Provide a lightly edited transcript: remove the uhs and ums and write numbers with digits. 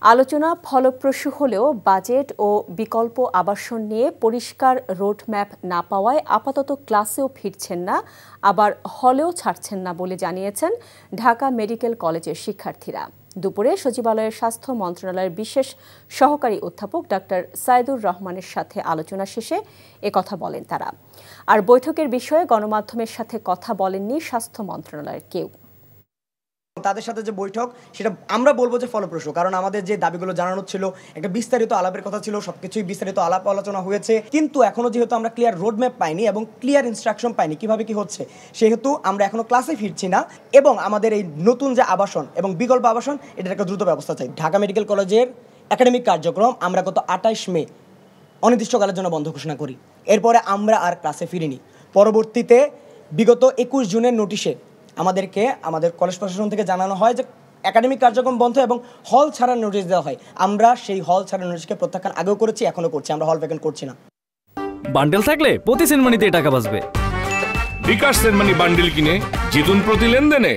আলোচনা ফলপ্রসূ হলেও বাজেট ও বিকল্প আবাসন নিয়ে পরিষ্কার রোডম্যাপ না পাওয়ায় আপাতত ক্লাসেও ফিরছেন না, আবার হলেও ছাড়ছেন না বলে জানিয়েছেন ঢাকা মেডিকেল কলেজের শিক্ষার্থীরা। দুপুরে সচিবালয়ের স্বাস্থ্য মন্ত্রণালয়ের বিশেষ সহকারী অধ্যাপক ডাক্তার সাইদুর রহমানের সাথে আলোচনা শেষে একথা বলেন তারা। আর বৈঠকের বিষয়ে গণমাধ্যমের সাথে কথা বলেননি স্বাস্থ্য মন্ত্রণালয়ের কেউ। তাদের সাথে যে বৈঠক সেটা আমরা বলবো যে ফলপ্রসূ, কারণ আমাদের যে দাবিগুলো জানানো ছিল, একটা বিস্তারিত আলাপের কথা ছিল, সবকিছুই বিস্তারিত আলাপ আলোচনা হয়েছে, কিন্তু এখনো যেহেতু আমরা ক্লিয়ার রোডম্যাপ পাইনি এবং ক্লিয়ার ইনস্ট্রাকশন পাইনি কিভাবে কি হচ্ছে, সেহেতু আমরা এখনো ক্লাসে ফিরছি না এবং আমাদের এই নতুন যে আবাসন এবং বিকল্প আবাসন এটার একটা দ্রুত ব্যবস্থা চাই। ঢাকা মেডিকেল কলেজের একাডেমিক কার্যক্রম আমরা গত 28 মে অনির্দিষ্টকালের জন্য বন্ধ ঘোষণা করি। এরপরে আমরা আর ক্লাসে ফিরিনি। পরবর্তীতে বিগত 21 জুনের নোটিশে আমাদেরকে আমাদের কলেজ প্রশাসন থেকে জানানো হয় যে একাডেমিক কার্যক্রম বন্ধ এবং হল ছাড়ার নোটিশ দেওয়া হয়। আমরা সেই হল ছাড়ার নোটিশকে প্রত্যাখ্যান আগেও করেছি, এখনো করছি। আমরা হল ভ্যাকেন্ট করছি না। বান্ডেল থাকলে প্রতি সেনমানিতে টাকা বাঁচবে। বিকাশ সেনমানি বান্ডেল কিনে জিতুন প্রতি লেনদেনে।